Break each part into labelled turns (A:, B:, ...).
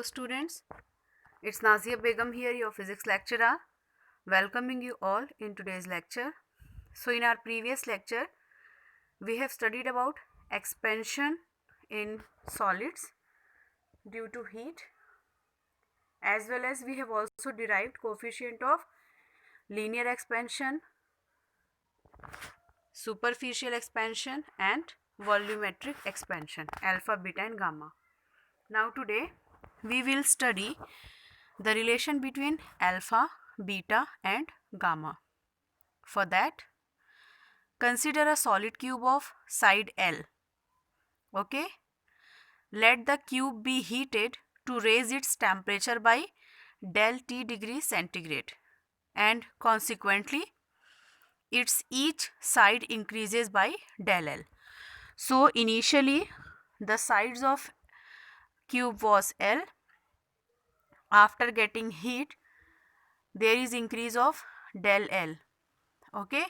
A: students, it's Nazia Begum here, your physics lecturer, welcoming you all in today's lecture. So in our previous lecture, we have studied about expansion in solids due to heat, as well as we have also derived coefficient of linear expansion, superficial expansion and volumetric expansion, alpha, beta and gamma. Now today we will study the relation between alpha, beta and gamma. For that, consider a solid cube of side L. Okay, let the cube be heated to raise its temperature by del T degrees centigrade, and consequently its each side increases by del L. So initially the sides of cube was L. After getting heat, there is increase of del L. Okay,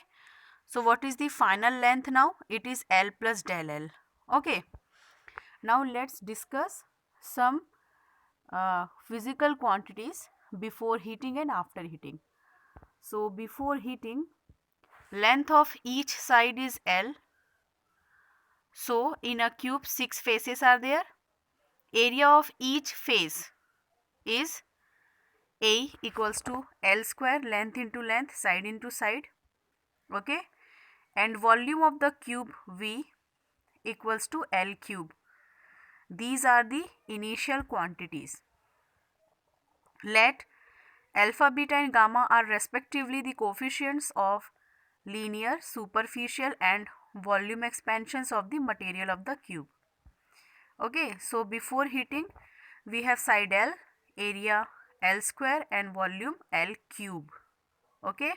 A: so what is the final length now? It is L plus del L. Okay, now let's discuss some physical quantities before heating and after heating. So before heating, length of each side is L. So in a cube 6 faces are there. Area of each face is A equals to L square, length into length, side into side. Okay, and volume of the cube V equals to L cube. These are the initial quantities. Let alpha, beta and gamma are respectively the coefficients of linear, superficial and volume expansions of the material of the cube. Okay, so before heating we have side L, area L square and volume L cube. Okay,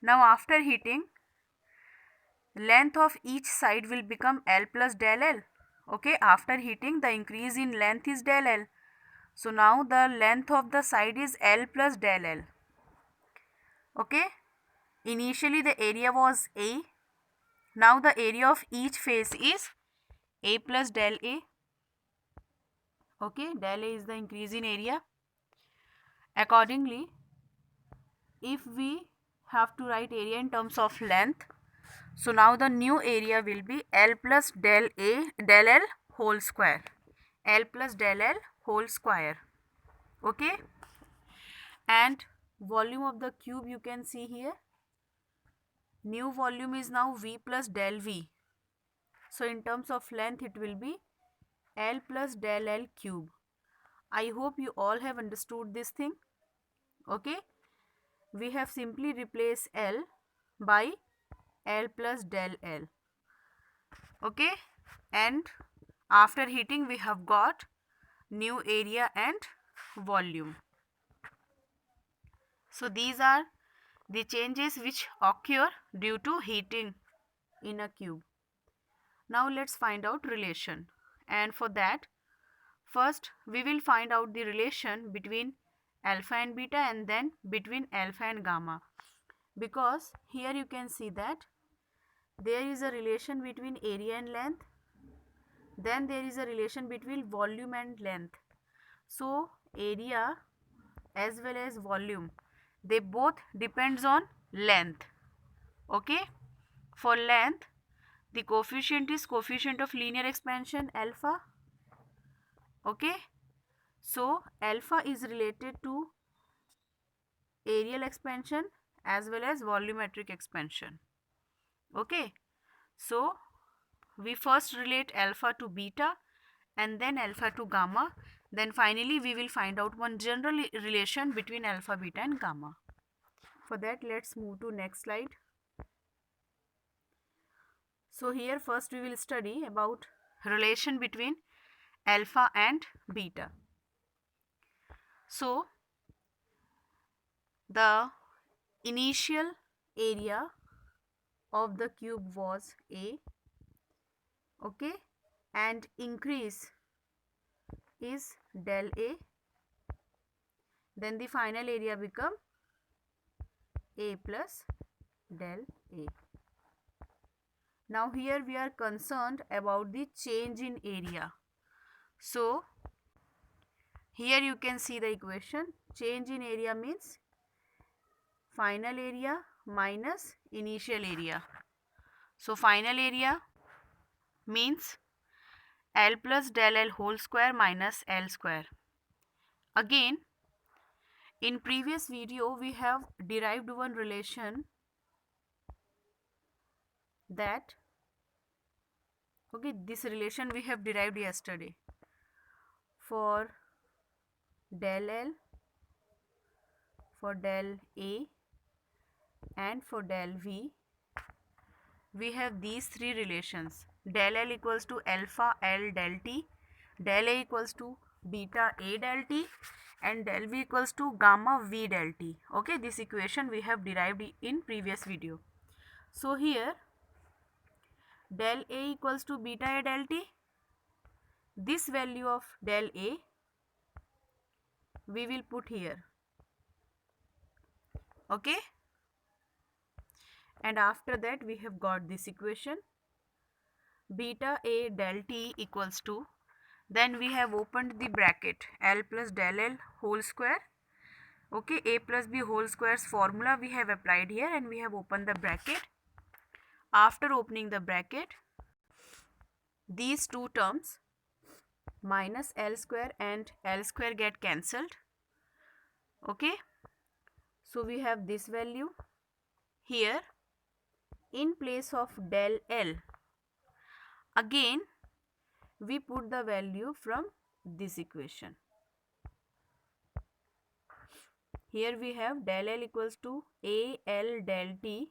A: now after heating, length of each side will become L plus del L. Okay, after heating the increase in length is del L. So now the length of the side is L plus del L. Okay, initially the area was A. Now the area of each face is A plus del A. Okay, del A is the increase in area. Accordingly, if we have to write area in terms of length, so now the new area will be L plus del L whole square. L plus del L whole square. Okay, and volume of the cube you can see here. New volume is now V plus del V. So in terms of length it will be L plus del L cube. I hope you all have understood this thing. Okay, we have simply replaced L by L plus del L. Okay, and after heating we have got new area and volume. So these are the changes which occur due to heating in a cube. Now let's find out relation, and for that first we will find out the relation between alpha and beta and then between alpha and gamma, because here you can see that there is a relation between area and length, then there is a relation between volume and length. So area as well as volume, they both depends on length. Okay, for length the coefficient is coefficient of linear expansion alpha. Okay, so alpha is related to areal expansion as well as volumetric expansion. Okay, so we first relate alpha to beta and then alpha to gamma, then finally we will find out one general relation between alpha, beta and gamma. For that let's move to next slide. So here first we will study about relation between alpha and beta. So the initial area of the cube was A. Okay, and increase is del A, then the final area become A plus del A. Now here we are concerned about the change in area. So Here you can see the equation. Change in area means final area minus initial area. So final area means L plus del L whole square minus L square. Again, in previous video we have derived one relation that, okay, this relation we have derived yesterday. For del L, for del A and for del V, we have these three relations. Del L equals to alpha L del T, del A equals to beta A del T, and del V equals to gamma V del T. Okay, this equation we have derived in previous video. So here del A equals to beta A del T, this value of del A we will put here. Okay, and after that we have got this equation beta A del T equals to, then we have opened the bracket L plus del L whole square. Okay, A plus B whole square's formula we have applied here and we have opened the bracket. After opening the bracket, these two terms minus L square and L square get cancelled. Okay, so we have this value here in place of del L. Again we put the value from this equation. Here we have del L equals to AL del T.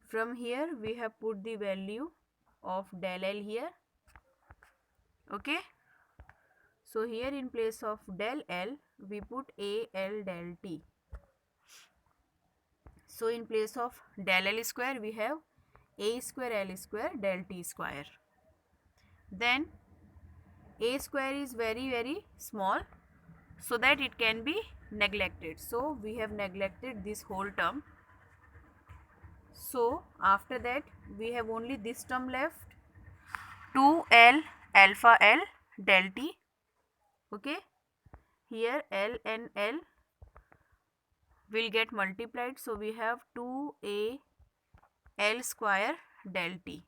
A: From here we have put the value of del L here. Okay, so here in place of del L we put AL del T. So in place of del L square we have A square L square del T square. Then A square is very small, so that it can be neglected. So we have neglected this whole term. So after that we have only this term left, 2L alpha L del T. Okay, here L and L will get multiplied, so we have 2A L square del T.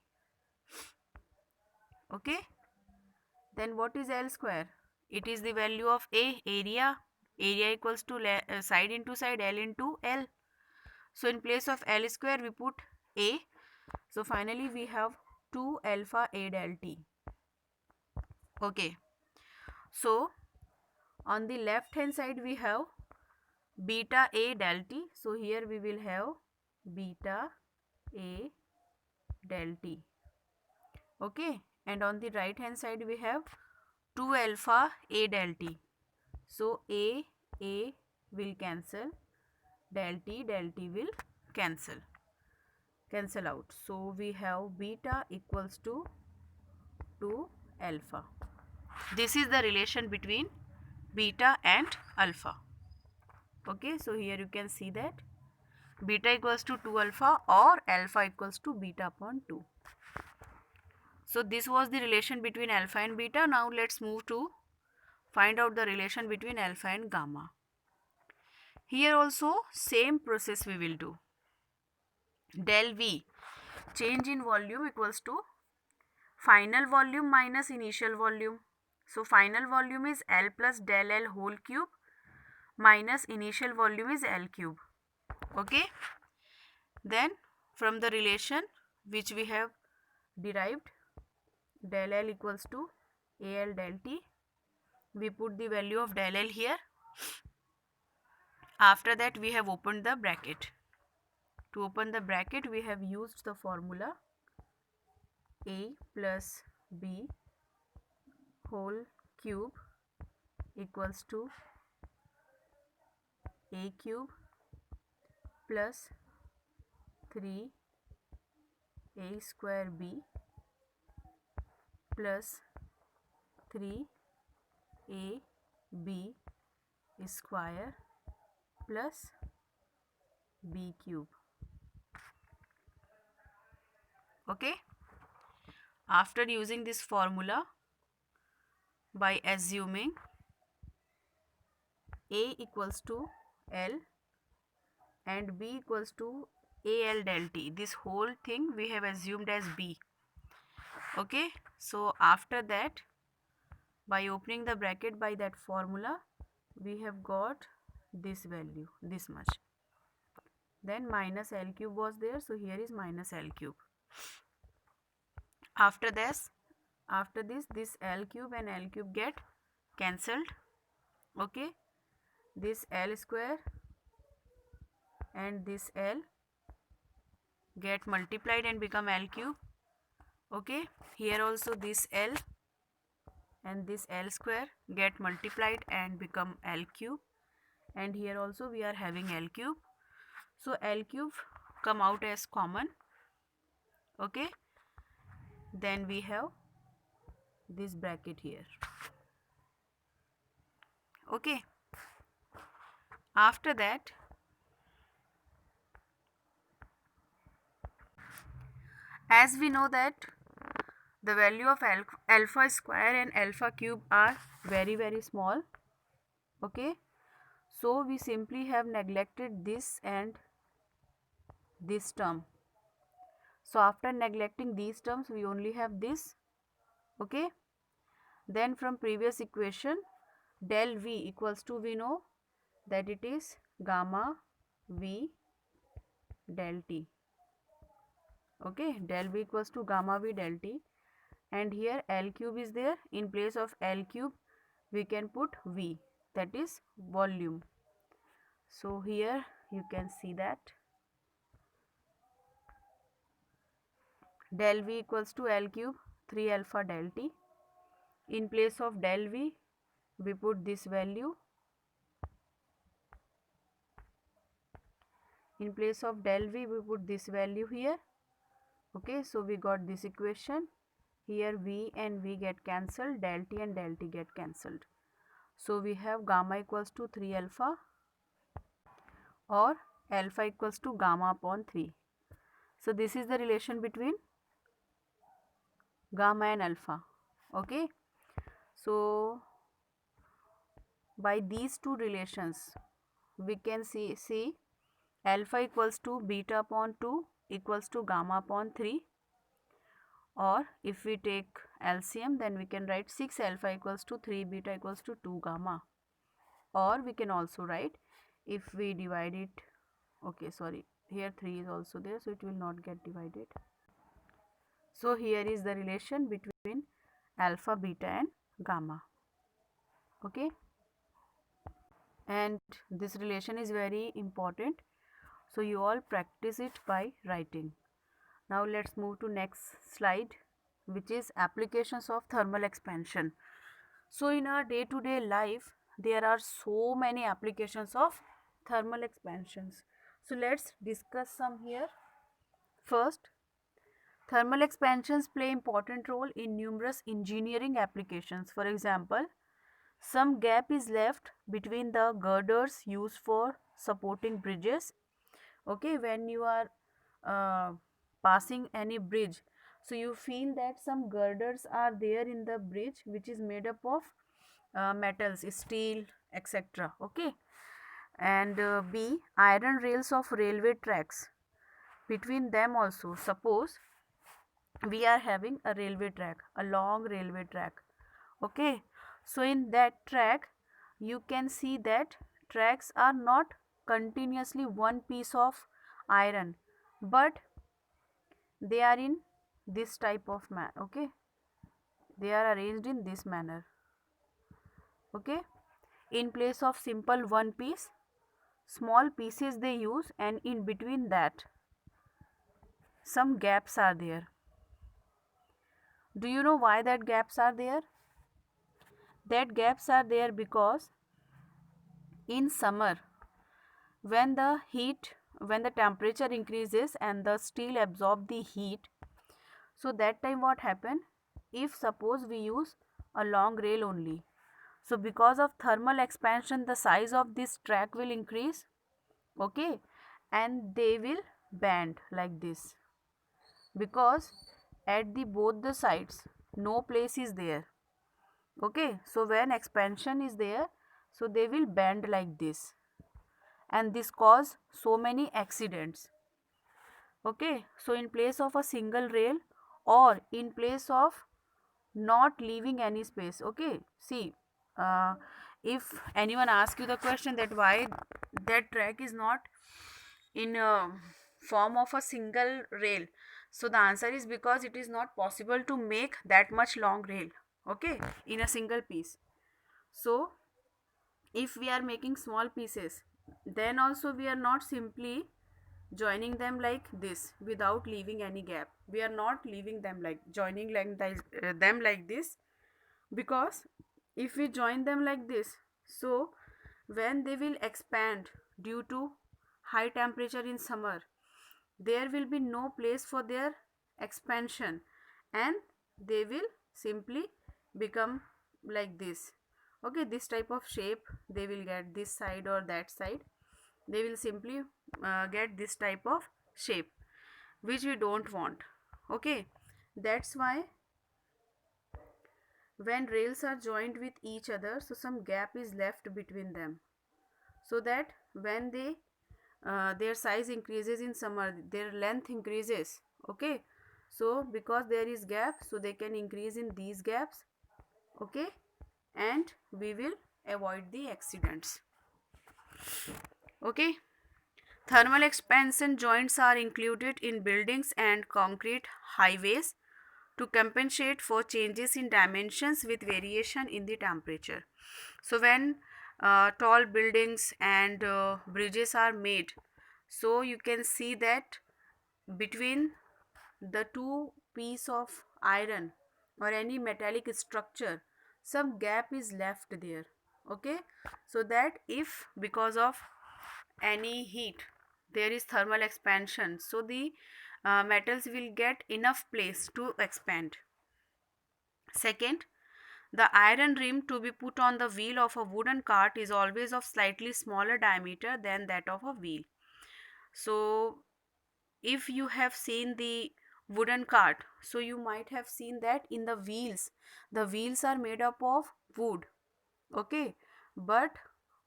A: Okay, then what is L square? It is the value of A, area. Area equals to side into side, L into L. So in place of L square we put A. So finally we have 2 alpha A del T. Okay, so on the left hand side we have beta A del T. So here we will have beta A del T. Okay, and on the right hand side we have 2 alpha A del T. So A will cancel, del T will cancel out. So we have beta equals to 2 alpha. This is the relation between beta and alpha. Okay, so here you can see that beta equals to 2 alpha or alpha equals to beta upon 2. So this was the relation between alpha and beta. Now let's move to find out the relation between alpha and gamma. Here also same process we will do. Del V, change in volume, equals to final volume minus initial volume. So final volume is L plus del L whole cube minus initial volume is L cube. Okay, then from the relation which we have derived, del L equals to AL del T, we put the value of del L here. After that we have opened the bracket. To open the bracket we have used the formula A plus B whole cube equals to A cube plus 3 A square B plus 3 A B square plus B cube. Okay, after using this formula by assuming A equals to L and B equals to AL del T. This whole thing we have assumed as B. Okay, so after that, by opening the bracket by that formula, we have got this value, this much. Then minus L cube was there, so here is minus L cube. After this, this L cube and L cube get cancelled. Okay, this L square and this L get multiplied and become L cube. Okay, here also this L and this L square get multiplied and become L cube, and here also we are having L cube. So L cube come out as common. Okay, then we have this bracket here. Okay, after that, as we know that the value of alpha square and alpha cube are very small. Okay, so we simply have neglected this and this term. So after neglecting these terms, we only have this. Okay, then from previous equation, del V equals to, we know that it is gamma V del T. Okay, del V equals to gamma V del T, and here L cube is there. In place of L cube, we can put V, that is volume. So here you can see that del V equals to L cube 3 alpha del T. In place of del V, we put this value. In place of del V, we put this value here. Okay, so we got this equation. Here V and V get cancelled, del T and del T get cancelled. So we have gamma equals to 3 alpha or alpha equals to gamma upon 3. So this is the relation between gamma and alpha. Okay, so by these two relations, we can see alpha equals to beta upon 2 equals to gamma upon 3, or if we take LCM, then we can write 6 alpha equals to 3 beta equals to 2 gamma, or we can also write, if we divide it, okay, sorry, here 3 is also there, so it will not get divided. So here is the relation between alpha, beta and gamma. Okay, and this relation is very important, so you all practice it by writing. Now let's move to next slide, which is applications of thermal expansion. So in our day-to-day life, there are so many applications of thermal expansions. So let's discuss some here. First, thermal expansions play important role in numerous engineering applications. For example, some gap is left between the girders used for supporting bridges. Okay, when you are passing any bridge, so you feel that some girders are there in the bridge, which is made up of metals, steel, etc. Okay, and B, iron rails of railway tracks. Between them also, suppose we are having a railway track, a long railway track. Okay, so in that track, you can see that tracks are not continuously one piece of iron, but they are in this type of okay, they are arranged in this manner. Okay, in place of simple one piece, small pieces they use, and in between that some gaps are there. Do you know why that gaps are there? That gaps are there because in summer, when the temperature increases and the steel absorb the heat, so that time what happen, if suppose we use a long rail only, so because of thermal expansion, the size of this track will increase. Okay, and they will bend like this, because at the both the sides no place is there. Okay, so when expansion is there, so they will bend like this, and this cause so many accidents. Okay, so in place of a single rail, or in place of not leaving any space. Okay, see, uh, if anyone asks you the question that why that track is not in form of a single rail, so the answer is because it is not possible to make that much long rail, okay, in a single piece. So if we are making small pieces, then also we are not simply joining them like this without leaving any gap. We are not leaving them like joining like them like this, because if we join them like this, so when they will expand due to high temperature in summer, there will be no place for their expansion, and they will simply become like this. Okay, this type of shape they will get, this side or that side, they will simply get this type of shape, which we don't want. Okay, that's why when rails are joined with each other, so some gap is left between them, so that when they their size increases in summer, their length increases. Okay, so because there is gap, so they can increase in these gaps. Okay, and we will avoid the accidents. Okay, thermal expansion joints are included in buildings and concrete highways to compensate for changes in dimensions with variation in the temperature. So when tall buildings and bridges are made, so you can see that between the two piece of iron or any metallic structure, some gap is left there. Okay, so that if because of any heat there is thermal expansion, so the metals will get enough place to expand. Second, the iron rim to be put on the wheel of a wooden cart is always of slightly smaller diameter than that of a wheel. So if you have seen the wooden cart, so you might have seen that in the wheels are made up of wood. Okay, but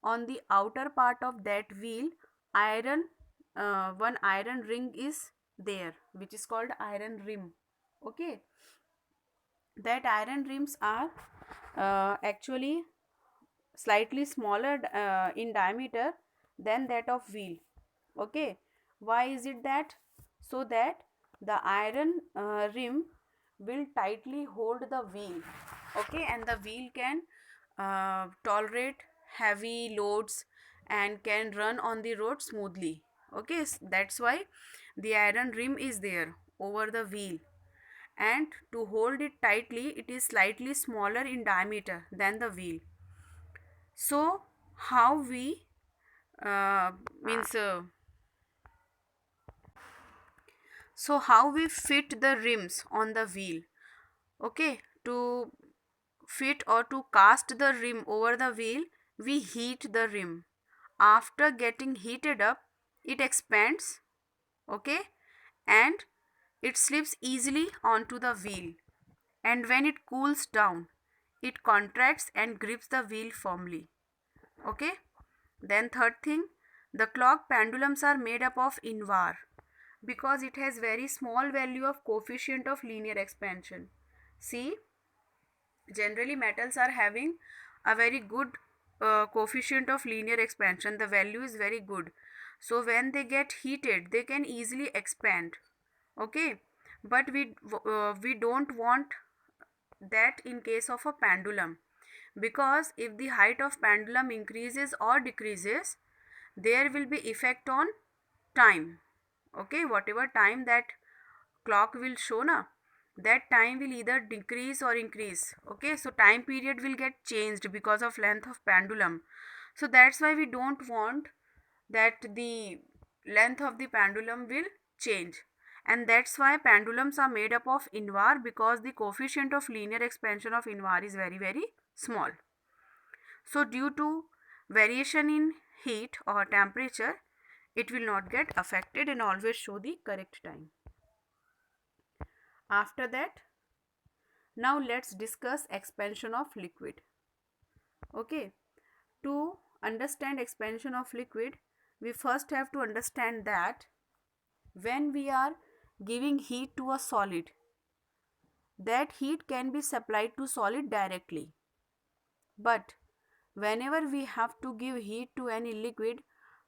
A: on the outer part of that wheel, iron one iron ring is there, which is called iron rim. Okay, that iron rims are actually slightly smaller in diameter than that of wheel. Okay, why is it that? So that the iron rim will tightly hold the wheel. Okay, and the wheel can tolerate heavy loads and can run on the road smoothly. Okay, that's why the iron rim is there over the wheel, and to hold it tightly it is slightly smaller in diameter than the wheel. So how we means so how we fit the rims on the wheel? Okay, to fit or to cast the rim over the wheel, we heat the rim. After getting heated up, it expands. Okay, and it slips easily onto the wheel, and when it cools down, it contracts and grips the wheel firmly. Okay, then third thing, the clock pendulums are made up of invar, because it has very small value of coefficient of linear expansion. See, generally metals are having a very good coefficient of linear expansion, the value is very good, so when they get heated they can easily expand. Okay, but we don't want that in case of a pendulum, because if the height of pendulum increases or decreases, there will be effect on time. Okay, whatever time that clock will show na, that time will either decrease or increase. Okay, so time period will get changed because of length of pendulum. So that's why we don't want that the length of the pendulum will change, and that's why pendulums are made up of invar, because the coefficient of linear expansion of invar is very very small. So due to variation in heat or temperature, it will not get affected and always show the correct time. After that, Now let's discuss expansion of liquid. Okay, to understand expansion of liquid, we first have to understand that when we are giving heat to a solid, that heat can be supplied to solid directly. But whenever we have to give heat to any liquid,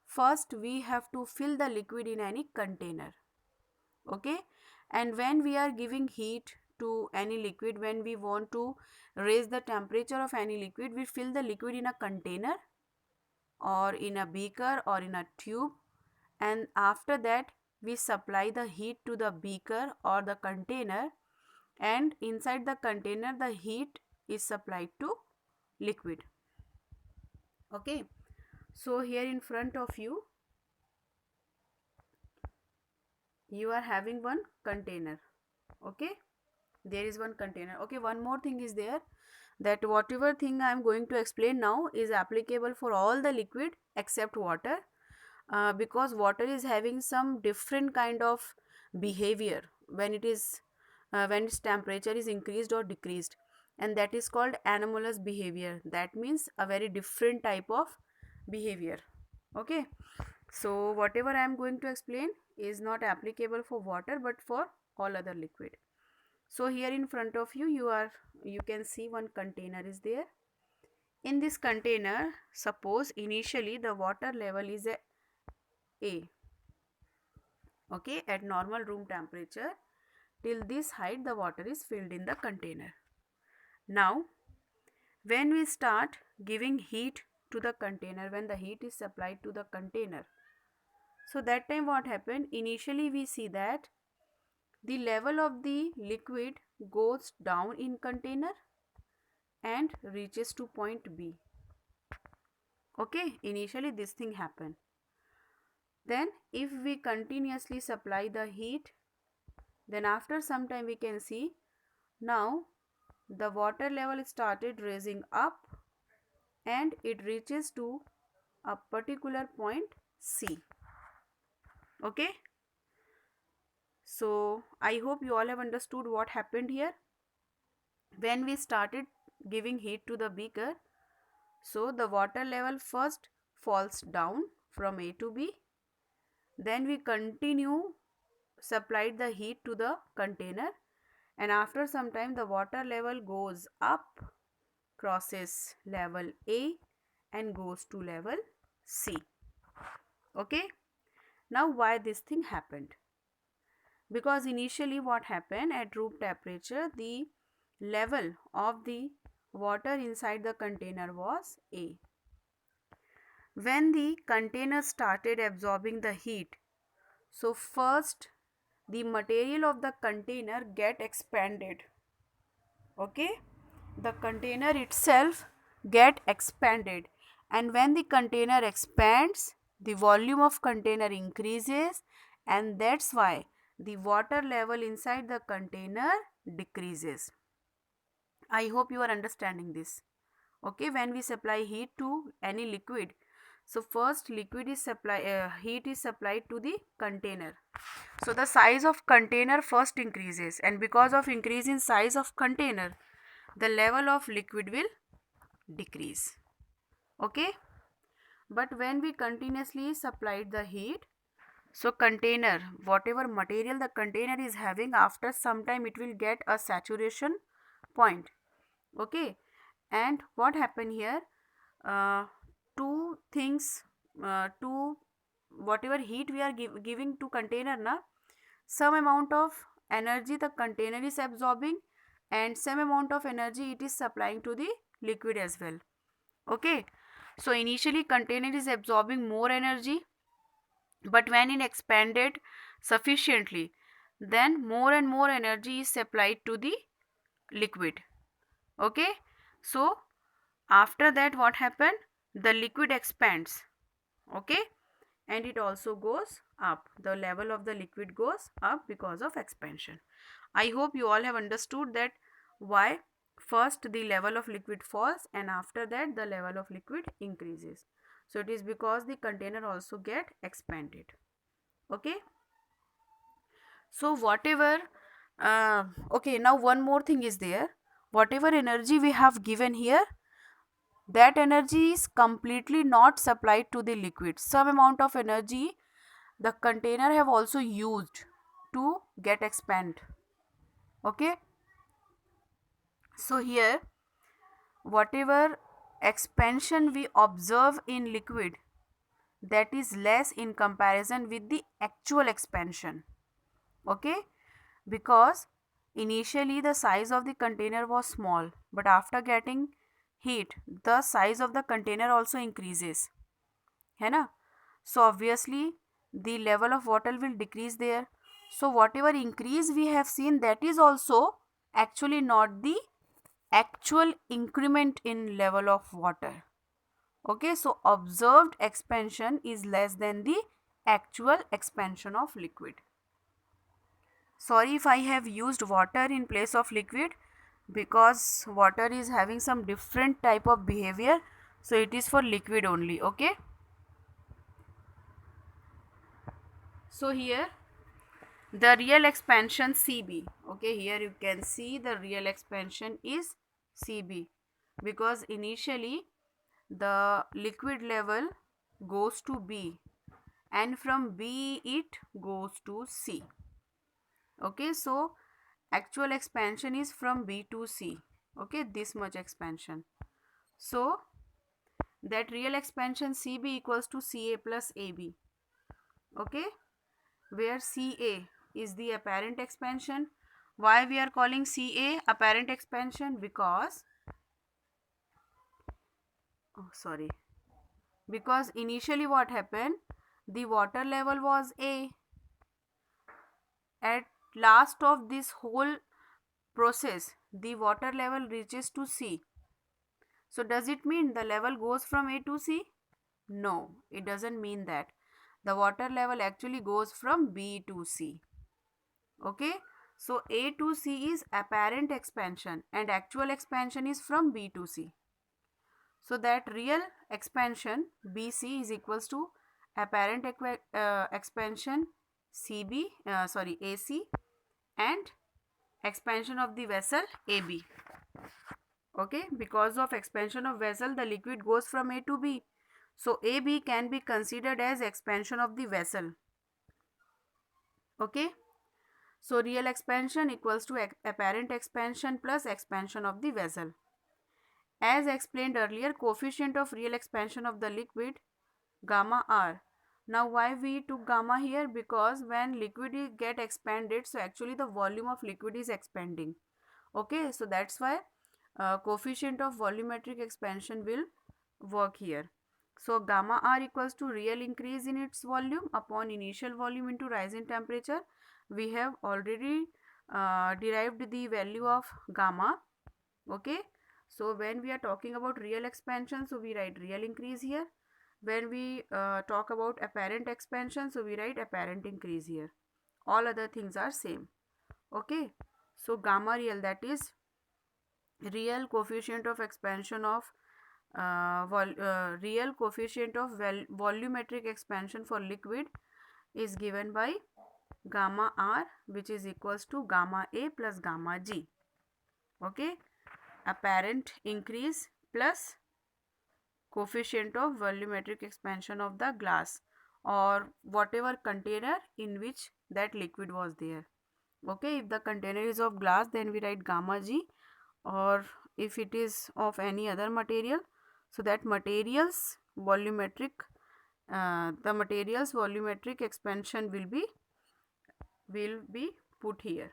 A: first we have to fill the liquid in any container. Okay, and when we are giving heat to any liquid, when we want to raise the temperature of any liquid, we fill the liquid in a container or in a beaker or in a tube, and after that we supply the heat to the beaker or the container, and inside the container the heat is supplied to liquid. Okay, so here in front of you, you are having one container. Okay, there is one container. Okay, one more thing is there, that whatever thing I am going to explain now is applicable for all the liquid except water, because water is having some different kind of behavior when it is when its temperature is increased or decreased, and that is called anomalous behavior. That means a very different type of behavior. Okay, so whatever I am going to explain is not applicable for water but for all other liquid. So here in front of you, you can see one container is there. In this container, suppose initially the water level is A. Okay, at normal room temperature, till this height the water is filled in the container. Now when we start giving heat to the container, when the heat is supplied to the container, so that time what happened, initially we see that the level of the liquid goes down in container and reaches to point B. Okay, initially this thing happened. Then if we continuously supply the heat, then after some time we can see now the water level started raising up and it reaches to a particular point C. Okay, so I hope you all have understood what happened here. When we started giving heat to the beaker, so the water level first falls down from A to B, then we continue supplied the heat to the container, and after some time the water level goes up, crosses level A and goes to level C. Okay, now why this thing happened? Because initially what happened, at room temperature the level of the water inside the container was A. When the container started absorbing the heat, so first the material of the container get expanded. Okay, the container itself get expanded, and when the container expands, the volume of container increases, and that's why the water level inside the container decreases. I hope you are understanding this. Okay, when we supply heat to any liquid, so first heat is supplied to the container, so the size of container first increases, and because of increase in size of container, the level of liquid will decrease. Okay, but when we continuously supplied the heat, so container, whatever material the container is having, after some time it will get a saturation point. Okay, and what happened here, two things, to whatever heat we are giving to container na, some amount of energy the container is absorbing and some amount of energy it is supplying to the liquid as well. Okay, so initially container is absorbing more energy, but when it expanded sufficiently, then more and more energy is supplied to the liquid. Okay, so after that what happened, the liquid expands. Okay, and it also goes up, the level of the liquid goes up because of expansion. I hope you all have understood that why first the level of liquid falls and after that the level of liquid increases. So it is because the container also get expanded. Okay, so whatever Okay, now one more thing is there. Whatever energy we have given here, that energy is completely not supplied to the liquid. Some amount of energy the container have also used to get expand. Okay, so here whatever expansion we observe in liquid, that is less in comparison with the actual expansion. Okay, because initially the size of the container was small, but after getting heat the size of the container also increases, है ना? So obviously the level of water will decrease there. So whatever increase we have seen, that is also actually not the actual increment in level of water. Okay, so observed expansion is less than the actual expansion of liquid. Sorry if I have used water in place of liquid, because water is having some different type of behavior, so it is for liquid only. Okay, so here the real expansion CB. Okay, here you can see the real expansion is CB, because initially the liquid level goes to B and from B it goes to C. Okay, so actual expansion is from B to C. Okay, this much expansion. So that real expansion CB equals to CA plus AB. Okay, where CA is the apparent expansion. Why we are calling CA apparent expansion? Because because initially what happened, the water level was A. At last of this whole process the water level reaches to C. So does it mean the level goes from A to C? No, it doesn't mean that. The water level actually goes from B to C. Okay, so A to C is apparent expansion and actual expansion is from B to C. So that real expansion BC is equals to apparent expansion AC and expansion of the vessel AB. Okay, because of expansion of vessel the liquid goes from A to B. So AB can be considered as expansion of the vessel. Okay, so real expansion equals to apparent expansion plus expansion of the vessel. As explained earlier, coefficient of real expansion of the liquid gamma R. Now why we took gamma here? Because when liquid get expanded, so actually the volume of liquid is expanding. Okay, so that's why coefficient of volumetric expansion will work here. So gamma R equals to real increase in its volume upon initial volume into rise in temperature. We have already derived the value of gamma. Okay, so when we are talking about real expansion, so we write real increase here. When we talk about apparent expansion, so we write apparent increase here. All other things are same. Okay, so gamma real, that is real coefficient of expansion of real coefficient of volumetric expansion for liquid is given by gamma R, which is equals to gamma A plus gamma G. Okay, apparent increase plus coefficient of volumetric expansion of the glass or whatever container in which that liquid was there. Okay, if the container is of glass, then we write gamma G, or if it is of any other material, so that materials volumetric expansion will be put here.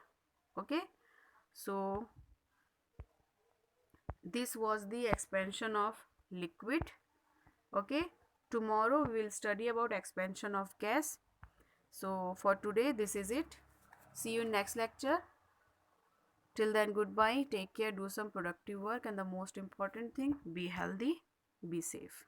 A: Okay, so this was the expansion of liquid. Okay, tomorrow we will study about expansion of gas. So for today this is it. See you in next lecture. Till then, goodbye, take care, do some productive work, and the most important thing, be healthy, be safe.